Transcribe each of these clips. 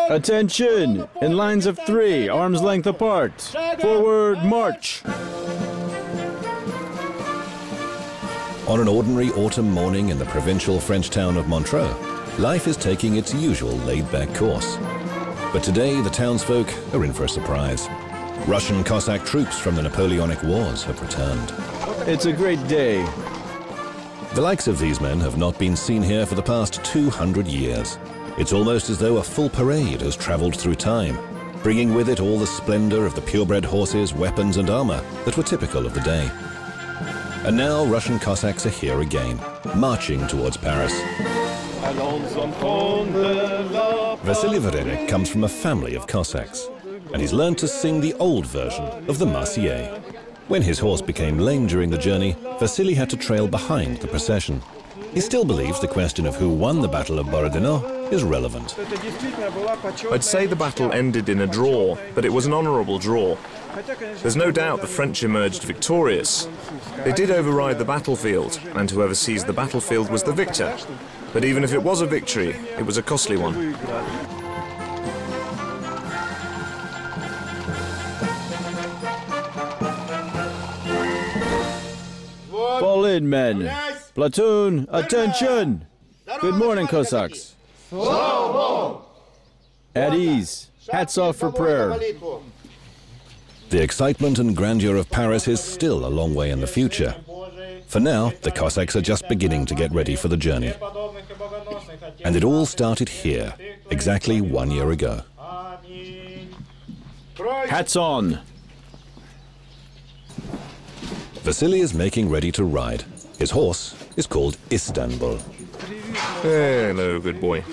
Attention! In lines of 3, arms length apart. Forward, march! On an ordinary autumn morning in the provincial French town of Montreux, life is taking its usual laid-back course. But today, the townsfolk are in for a surprise. Russian Cossack troops from the Napoleonic Wars have returned. It's a great day. The likes of these men have not been seen here for the past 200 years. It's almost as though a full parade has traveled through time, bringing with it all the splendor of the purebred horses, weapons and armor that were typical of the day. And now Russian Cossacks are here again, marching towards Paris. Vasily Verenik comes from a family of Cossacks, and he's learned to sing the old version of the Marseillaise. When his horse became lame during the journey, Vasily had to trail behind the procession. He still believes the question of who won the Battle of Borodino is relevant. I'd say the battle ended in a draw, but it was an honourable draw. There's no doubt the French emerged victorious. They did override the battlefield, and whoever seized the battlefield was the victor. But even if it was a victory, it was a costly one. Fall in, men. Platoon, attention! Good morning, Cossacks. At ease. Hats off for prayer. The excitement and grandeur of Paris is still a long way in the future. For now, the Cossacks are just beginning to get ready for the journey. And it all started here, exactly 1 year ago. Hats on. Vasily is making ready to ride. His horse is called Istanbul. Hello, good boy.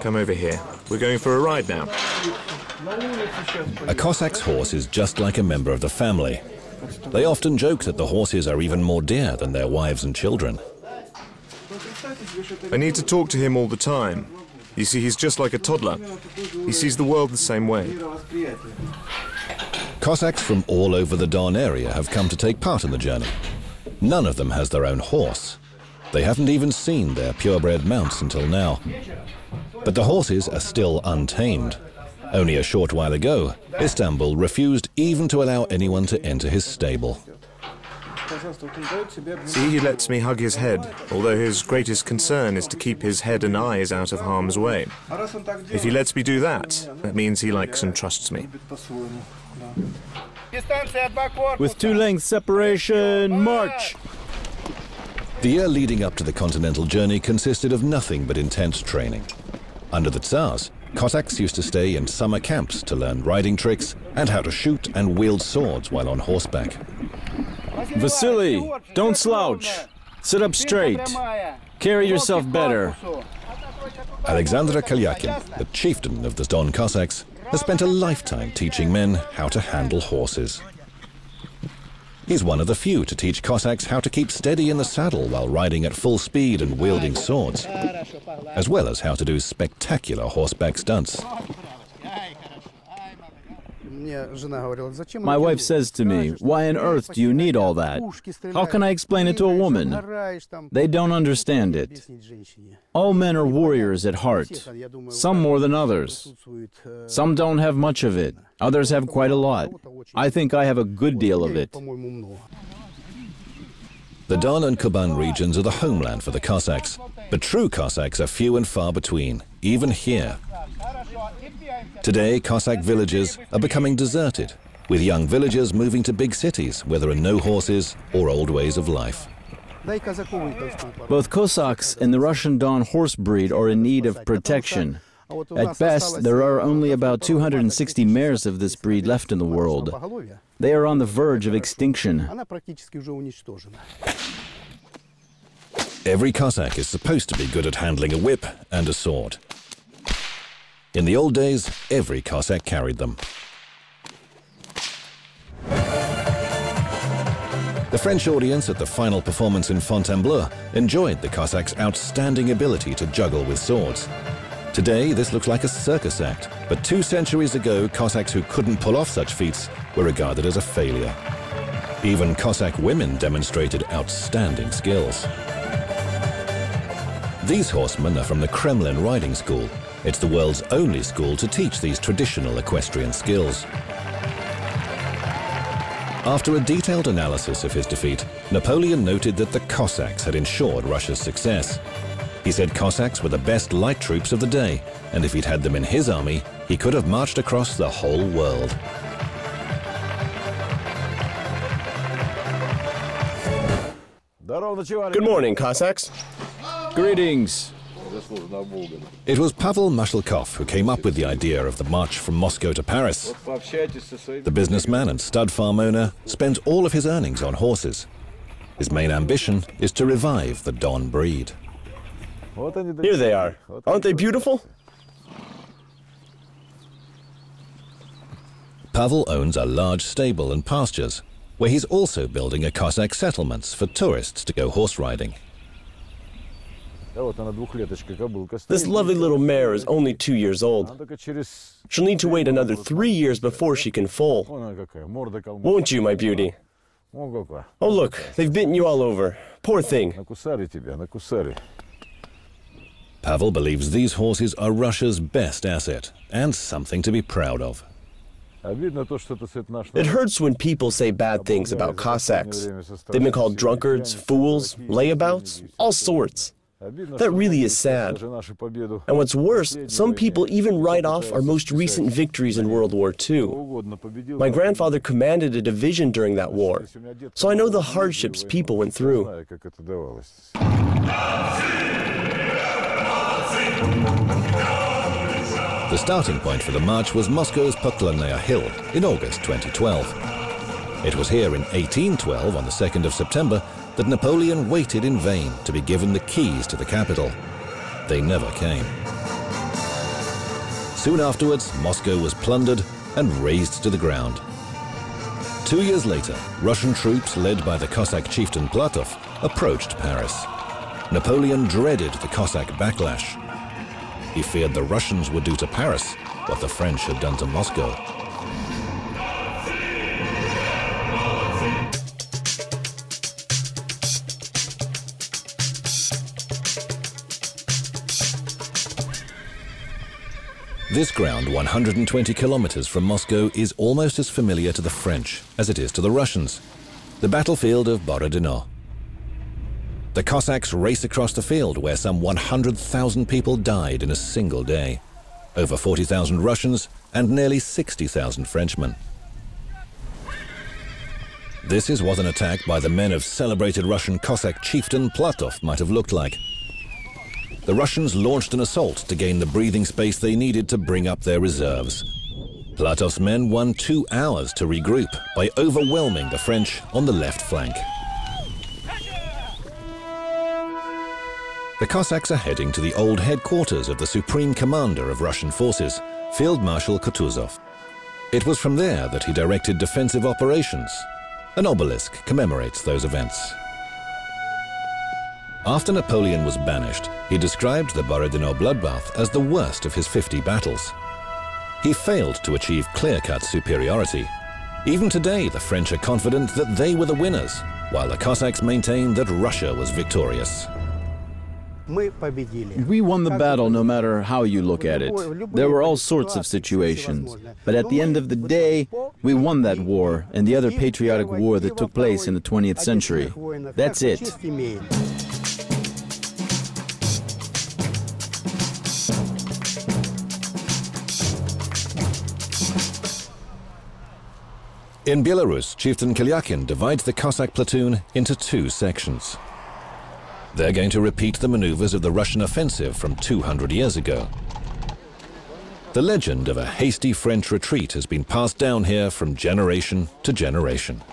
Come over here. We're going for a ride now. A Cossack's horse is just like a member of the family. They often joke that the horses are even more dear than their wives and children. I need to talk to him all the time. You see, he's just like a toddler. He sees the world the same way. Cossacks from all over the Don area have come to take part in the journey. None of them has their own horse. They haven't even seen their purebred mounts until now. But the horses are still untamed. Only a short while ago, Istanbul refused even to allow anyone to enter his stable. See, he lets me hug his head, although his greatest concern is to keep his head and eyes out of harm's way. If he lets me do that, that means he likes and trusts me. With 2 lengths separation, march! The year leading up to the continental journey consisted of nothing but intense training. Under the Tsars, Cossacks used to stay in summer camps to learn riding tricks and how to shoot and wield swords while on horseback. Vasily, don't slouch. Sit up straight. Carry yourself better. Alexander Kalyakin, the chieftain of the Don Cossacks, has spent a lifetime teaching men how to handle horses. He's one of the few to teach Cossacks how to keep steady in the saddle while riding at full speed and wielding swords, as well as how to do spectacular horseback stunts. My wife says to me, "Why on earth do you need all that? How can I explain it to a woman?" They don't understand it. All men are warriors at heart, some more than others. Some don't have much of it, others have quite a lot. I think I have a good deal of it. The Don and Kuban regions are the homeland for the Cossacks, but true Cossacks are few and far between, even here. Today, Cossack villages are becoming deserted, with young villagers moving to big cities where there are no horses or old ways of life. Both Cossacks and the Russian Don horse breed are in need of protection. At best, there are only about 260 mares of this breed left in the world. They are on the verge of extinction. Every Cossack is supposed to be good at handling a whip and a sword. In the old days, every Cossack carried them. The French audience at the final performance in Fontainebleau enjoyed the Cossacks' outstanding ability to juggle with swords. Today, this looks like a circus act, but 2 centuries ago, Cossacks who couldn't pull off such feats were regarded as a failure. Even Cossack women demonstrated outstanding skills. These horsemen are from the Kremlin riding school, It's the world's only school to teach these traditional equestrian skills. After a detailed analysis of his defeat, Napoleon noted that the Cossacks had ensured Russia's success. He said Cossacks were the best light troops of the day, and if he'd had them in his army, he could have marched across the whole world. Good morning, Cossacks. Greetings. It was Pavel Mashalkov who came up with the idea of the march from Moscow to Paris. The businessman and stud farm owner spent all of his earnings on horses. His main ambition is to revive the Don breed. Here they are. Aren't they beautiful? Pavel owns a large stable and pastures, where he's also building a Cossack settlements for tourists to go horse riding. This lovely little mare is only 2 years old. She'll need to wait another 3 years before she can foal. Won't you, my beauty? Oh, look, they've bitten you all over. Poor thing. Pavel believes these horses are Russia's best asset and something to be proud of. It hurts when people say bad things about Cossacks. They've been called drunkards, fools, layabouts, all sorts. That really is sad. And what's worse, some people even write off our most recent victories in World War II. My grandfather commanded a division during that war, so I know the hardships people went through. The starting point for the march was Moscow's Poklonnaya Hill in August 2012. It was here in 1812, on the 2nd of September, that Napoleon waited in vain to be given the keys to the capital. They never came. Soon afterwards, Moscow was plundered and razed to the ground. 2 years later, Russian troops led by the Cossack chieftain Platov approached Paris. Napoleon dreaded the Cossack backlash. He feared the Russians would do to Paris what the French had done to Moscow. This ground, 120 kilometers from Moscow, is almost as familiar to the French as it is to the Russians. The battlefield of Borodino. The Cossacks race across the field where some 100,000 people died in a single day. Over 40,000 Russians and nearly 60,000 Frenchmen. This is what an attack by the men of celebrated Russian Cossack chieftain Platov might have looked like. The Russians launched an assault to gain the breathing space they needed to bring up their reserves. Platov's men won 2 hours to regroup by overwhelming the French on the left flank. The Cossacks are heading to the old headquarters of the Supreme Commander of Russian forces, Field Marshal Kutuzov. It was from there that he directed defensive operations. An obelisk commemorates those events. After Napoleon was banished, he described the Borodino bloodbath as the worst of his 50 battles. He failed to achieve clear-cut superiority. Even today, the French are confident that they were the winners, while the Cossacks maintain that Russia was victorious. We won the battle no matter how you look at it. There were all sorts of situations. But at the end of the day, we won that war and the other patriotic war that took place in the 20th century. That's it. In Belarus, Chieftain Kalyakin divides the Cossack platoon into 2 sections. They're going to repeat the maneuvers of the Russian offensive from 200 years ago. The legend of a hasty French retreat has been passed down here from generation to generation.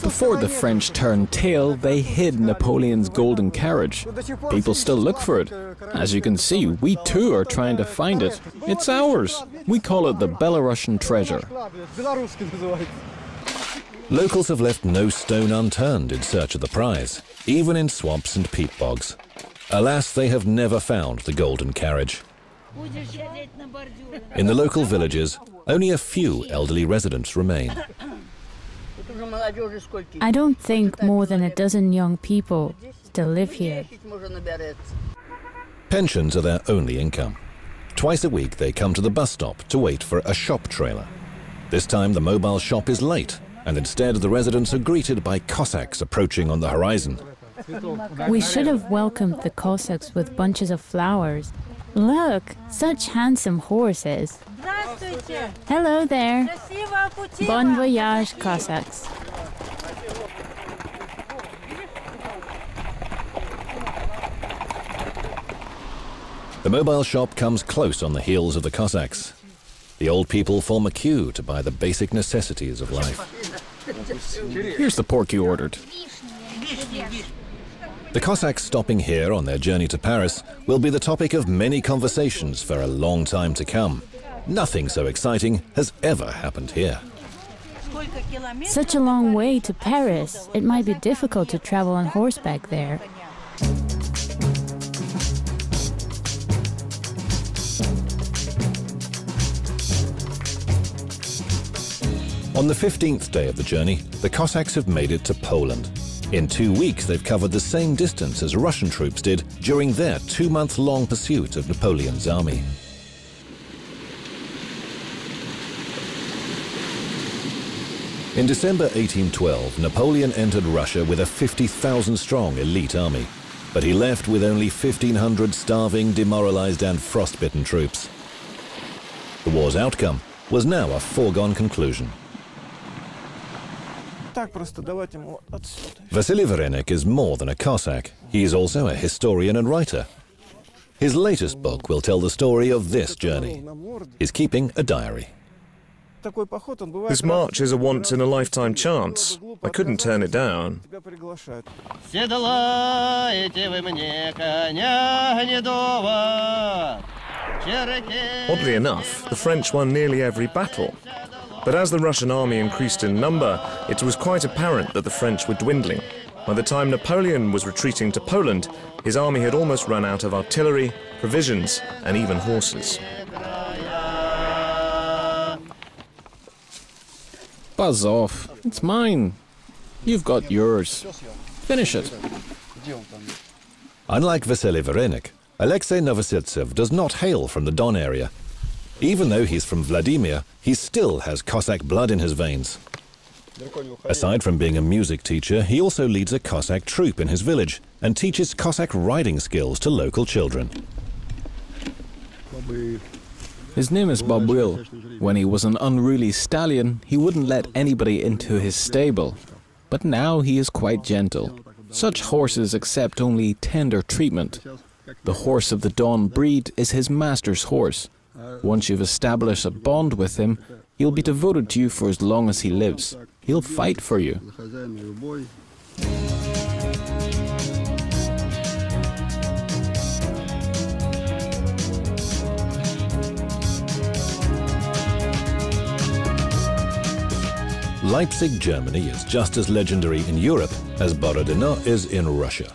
Before the French turned tail, they hid Napoleon's golden carriage. People still look for it. As you can see, we too are trying to find it. It's ours. We call it the Belarusian treasure. Locals have left no stone unturned in search of the prize, even in swamps and peat bogs. Alas, they have never found the golden carriage. In the local villages, only a few elderly residents remain. I don't think more than a dozen young people still live here. Pensions are their only income. Twice a week they come to the bus stop to wait for a shop trailer. This time the mobile shop is late, and instead the residents are greeted by Cossacks approaching on the horizon. We should have welcomed the Cossacks with bunches of flowers. Look, such handsome horses. Hello there. Bon voyage, Cossacks. The mobile shop comes close on the heels of the Cossacks. The old people form a queue to buy the basic necessities of life. Here's the pork you ordered. The Cossacks stopping here on their journey to Paris will be the topic of many conversations for a long time to come. Nothing so exciting has ever happened here. Such a long way to Paris. It might be difficult to travel on horseback there. On the 15th day of the journey, the Cossacks have made it to Poland. In 2 weeks, they've covered the same distance as Russian troops did during their 2-month-long pursuit of Napoleon's army. In December 1812, Napoleon entered Russia with a 50,000-strong elite army, but he left with only 1,500 starving, demoralized and frostbitten troops. The war's outcome was now a foregone conclusion. Vasily Varenik is more than a Cossack. He is also a historian and writer. His latest book will tell the story of this journey. He's keeping a diary. This march is a once-in-a-lifetime chance. I couldn't turn it down. Oddly enough, the French won nearly every battle. But as the Russian army increased in number, it was quite apparent that the French were dwindling. By the time Napoleon was retreating to Poland, his army had almost run out of artillery, provisions, and even horses. Buzz off. It's mine. You've got yours. Finish it. Unlike Vasily Varenik, Alexei Novosельtsev does not hail from the Don area. Even though he's from Vladimir, he still has Cossack blood in his veins. Aside from being a music teacher, he also leads a Cossack troop in his village and teaches Cossack riding skills to local children. His name is Babuil. When he was an unruly stallion, he wouldn't let anybody into his stable. But now he is quite gentle. Such horses accept only tender treatment. The horse of the Don breed is his master's horse. Once you've established a bond with him, he'll be devoted to you for as long as he lives. He'll fight for you. Leipzig, Germany is just as legendary in Europe as Borodino is in Russia.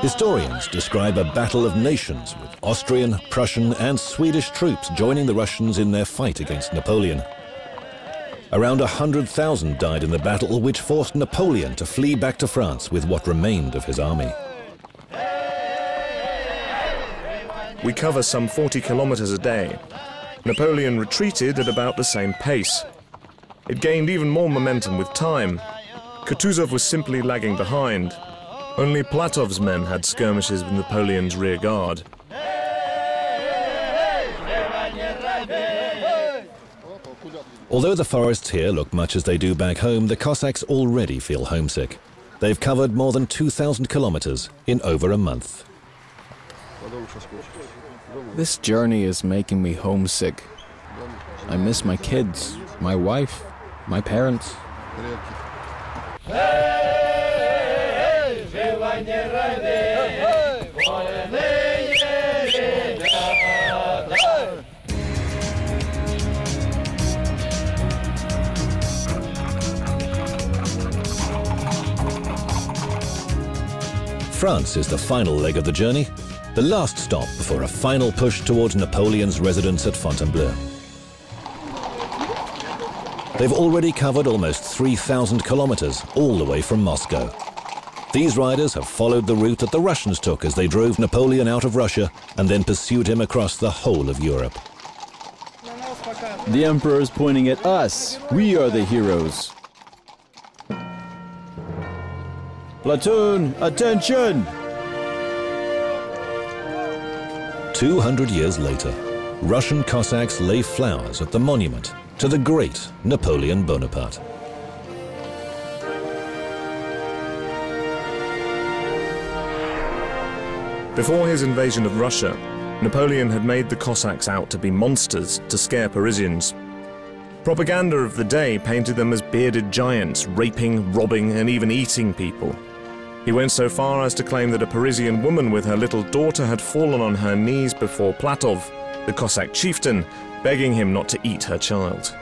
Historians describe a battle of nations with Austrian, Prussian and Swedish troops joining the Russians in their fight against Napoleon. Around 100,000 died in the battle, which forced Napoleon to flee back to France with what remained of his army. We cover some 40 kilometers a day. Napoleon retreated at about the same pace. It gained even more momentum with time. Kutuzov was simply lagging behind. Only Platov's men had skirmishes with Napoleon's rear guard. Although the forests here look much as they do back home, the Cossacks already feel homesick. They've covered more than 2,000 kilometers in over a month. This journey is making me homesick. I miss my kids, my wife, my parents. France is the final leg of the journey, the last stop before a final push towards Napoleon's residence at Fontainebleau. They've already covered almost 3,000 kilometers all the way from Moscow. These riders have followed the route that the Russians took as they drove Napoleon out of Russia and then pursued him across the whole of Europe. The Emperor is pointing at us. We are the heroes. Platoon, attention! 200 years later, Russian Cossacks lay flowers at the monument to the great Napoleon Bonaparte. Before his invasion of Russia, Napoleon had made the Cossacks out to be monsters to scare Parisians. Propaganda of the day painted them as bearded giants, raping, robbing, and even eating people. He went so far as to claim that a Parisian woman with her little daughter had fallen on her knees before Platov, the Cossack chieftain, begging him not to eat her child.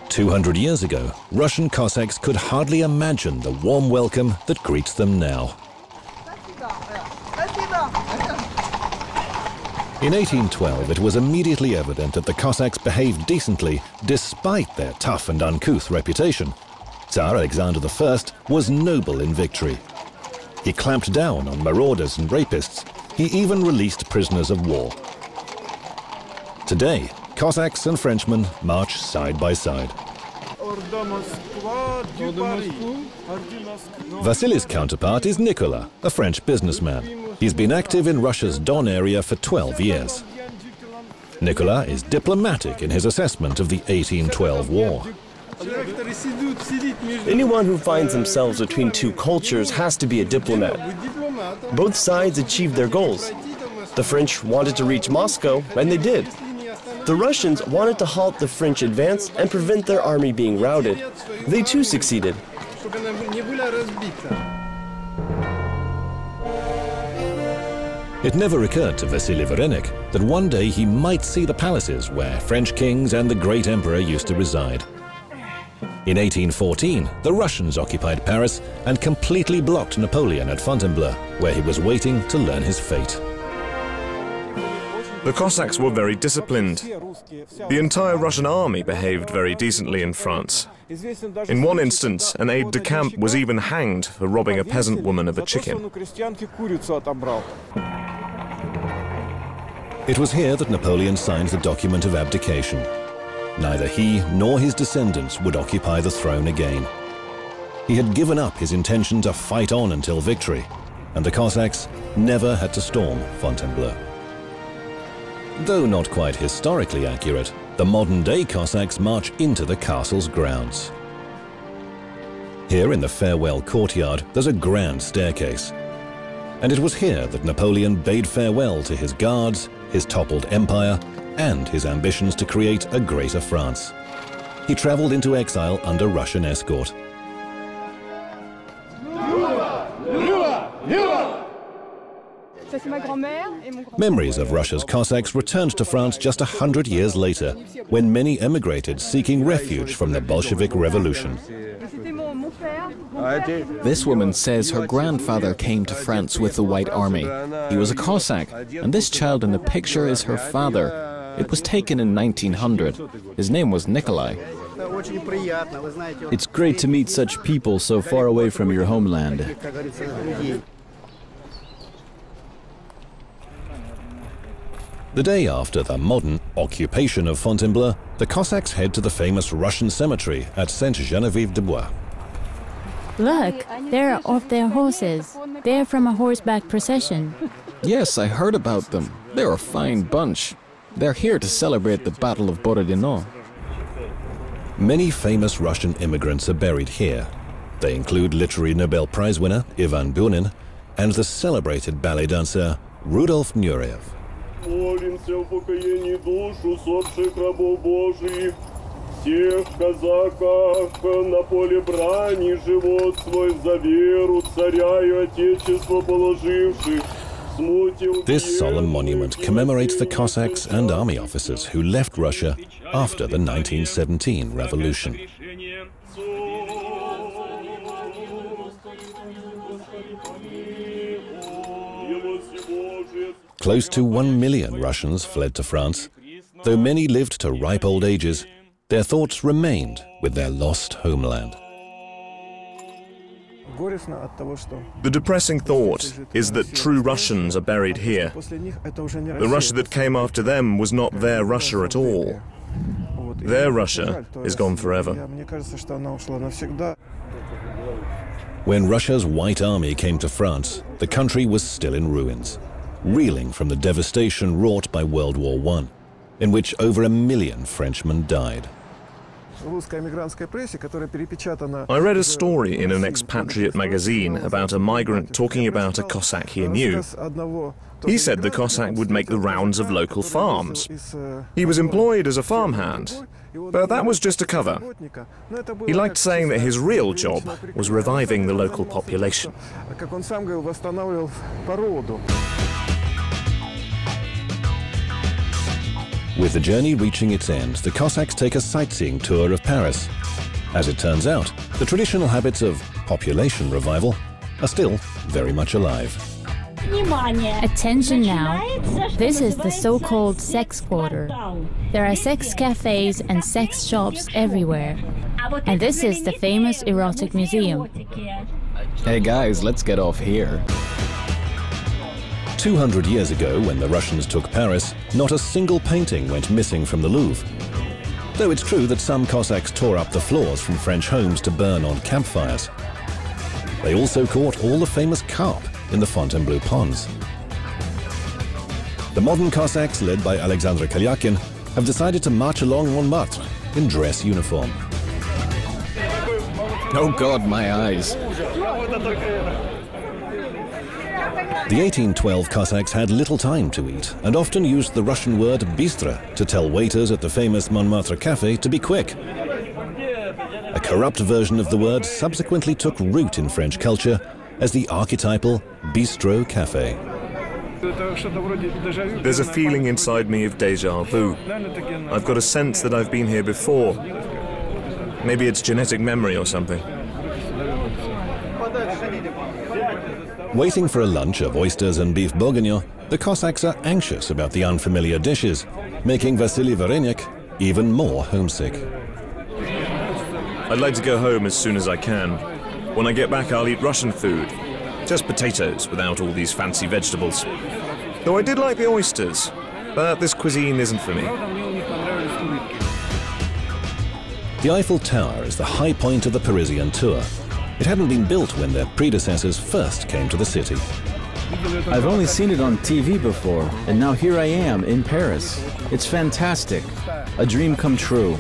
200 years ago, Russian Cossacks could hardly imagine the warm welcome that greets them now. In 1812, it was immediately evident that the Cossacks behaved decently despite their tough and uncouth reputation. Tsar Alexander I was noble in victory. He clamped down on marauders and rapists. He even released prisoners of war. Today, Cossacks and Frenchmen march side by side. Vasily's counterpart is Nicolas, a French businessman. He's been active in Russia's Don area for 12 years. Nicolas is diplomatic in his assessment of the 1812 war. Anyone who finds themselves between two cultures has to be a diplomat. Both sides achieved their goals. The French wanted to reach Moscow, and they did. The Russians wanted to halt the French advance and prevent their army being routed. They too succeeded. It never occurred to Vasily Varenik that one day he might see the palaces where French kings and the great emperor used to reside. In 1814, the Russians occupied Paris and completely blocked Napoleon at Fontainebleau, where he was waiting to learn his fate. The Cossacks were very disciplined. The entire Russian army behaved very decently in France. In one instance, an aide-de-camp was even hanged for robbing a peasant woman of a chicken. It was here that Napoleon signed the document of abdication. Neither he nor his descendants would occupy the throne again. He had given up his intention to fight on until victory, and the Cossacks never had to storm Fontainebleau. Though not quite historically accurate, the modern-day Cossacks march into the castle's grounds. Here in the farewell courtyard, there's a grand staircase. And it was here that Napoleon bade farewell to his guards, his toppled empire, and his ambitions to create a greater France. He traveled into exile under Russian escort. Memories of Russia's Cossacks returned to France just 100 years later, when many emigrated seeking refuge from the Bolshevik Revolution. This woman says her grandfather came to France with the White Army. He was a Cossack, and this child in the picture is her father. It was taken in 1900. His name was Nikolai. It's great to meet such people so far away from your homeland. The day after the modern occupation of Fontainebleau, the Cossacks head to the famous Russian cemetery at Sainte-Geneviève-des-Bois. Look, they're off their horses. They're from a horseback procession. Yes, I heard about them. They're a fine bunch. They're here to celebrate the Battle of Borodino. Many famous Russian immigrants are buried here. They include literary Nobel Prize winner Ivan Bunin and the celebrated ballet dancer Rudolf Nureyev. Молимся в покоении душу сопших рабов Божиих, всех казаках на поле брани живот свой за веру царя и отечество положивших. This solemn monument commemorates the Cossacks and army officers who left Russia after the 1917 revolution. Close to 1 million Russians fled to France. Though many lived to ripe old ages, their thoughts remained with their lost homeland. The depressing thought is that true Russians are buried here. The Russia that came after them was not their Russia at all. Their Russia is gone forever. When Russia's White Army came to France, the country was still in ruins, reeling from the devastation wrought by World War I, in which over 1 million Frenchmen died. I read a story in an expatriate magazine about a migrant talking about a Cossack he knew. He said the Cossack would make the rounds of local farms. He was employed as a farmhand, but that was just a cover. He liked saying that his real job was reviving the local population. With the journey reaching its end, the Cossacks take a sightseeing tour of Paris. As it turns out, the traditional habits of population revival are still very much alive. Attention now. This is the so-called sex quarter. There are sex cafes and sex shops everywhere. And this is the famous erotic museum. Hey guys, let's get off here. 200 years ago, when the Russians took Paris, not a single painting went missing from the Louvre. Though it's true that some Cossacks tore up the floors from French homes to burn on campfires. They also caught all the famous carp in the Fontainebleau ponds. The modern Cossacks, led by Alexandra Kalyakin, have decided to march along Montmartre in dress uniform. Oh God, my eyes. The 1812 Cossacks had little time to eat and often used the Russian word bistro to tell waiters at the famous Montmartre cafe to be quick. A corrupt version of the word subsequently took root in French culture as the archetypal bistro cafe. There's a feeling inside me of déjà vu. I've got a sense that I've been here before. Maybe it's genetic memory or something. Waiting for a lunch of oysters and beef bourguignon, the Cossacks are anxious about the unfamiliar dishes, making Vasily Varenyk even more homesick. I'd like to go home as soon as I can. When I get back, I'll eat Russian food. Just potatoes without all these fancy vegetables. Though I did like the oysters, but this cuisine isn't for me. The Eiffel Tower is the high point of the Parisian tour. It hadn't been built when their predecessors first came to the city. I've only seen it on TV before, and now here I am in Paris. It's fantastic. A dream come true.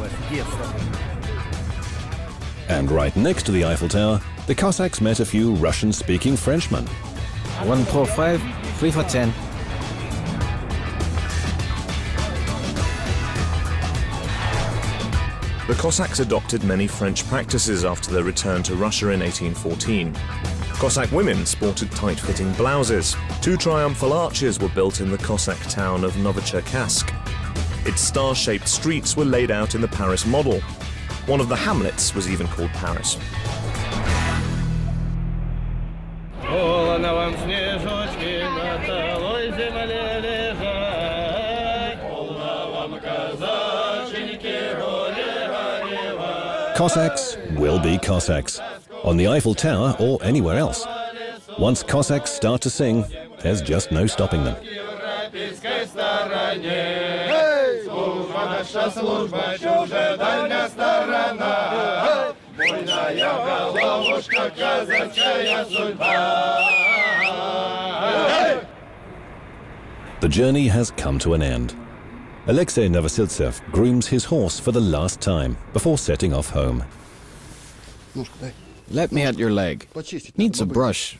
And right next to the Eiffel Tower, the Cossacks met a few Russian-speaking Frenchmen. 1 for 5, 3 for 10. The Cossacks adopted many French practices after their return to Russia in 1814. Cossack women sported tight-fitting blouses. 2 triumphal arches were built in the Cossack town of Novocherkassk. Its star-shaped streets were laid out in the Paris model. One of the hamlets was even called Paris. Cossacks will be Cossacks, on the Eiffel Tower or anywhere else. Once Cossacks start to sing, there's just no stopping them. The journey has come to an end. Alexei Novosiltsev grooms his horse for the last time before setting off home. Let me at your leg. Needs a brush.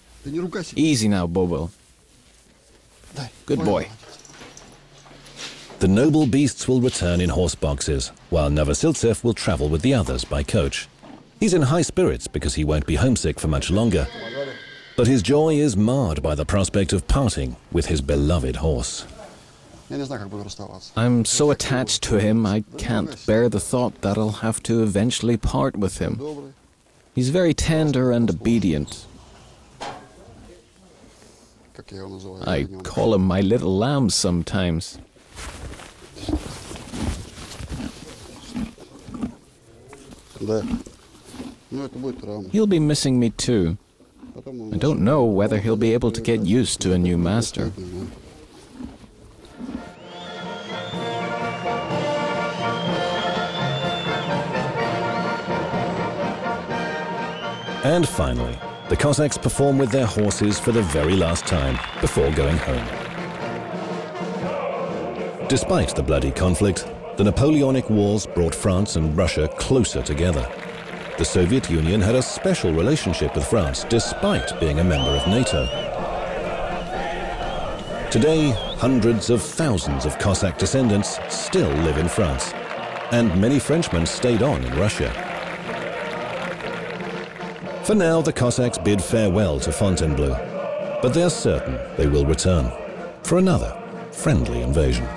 Easy now, Bobo. Good boy. The noble beasts will return in horse boxes, while Novosiltsev will travel with the others by coach. He's in high spirits because he won't be homesick for much longer. But his joy is marred by the prospect of parting with his beloved horse. I'm so attached to him, I can't bear the thought that I'll have to eventually part with him. He's very tender and obedient. I call him my little lamb sometimes. He'll be missing me too. I don't know whether he'll be able to get used to a new master. And finally, the Cossacks perform with their horses for the very last time before going home. Despite the bloody conflict, the Napoleonic Wars brought France and Russia closer together. The Soviet Union had a special relationship with France despite being a member of NATO. Today, hundreds of thousands of Cossack descendants still live in France, and many Frenchmen stayed on in Russia. For now, the Cossacks bid farewell to Fontainebleau, but they're certain they will return for another friendly invasion.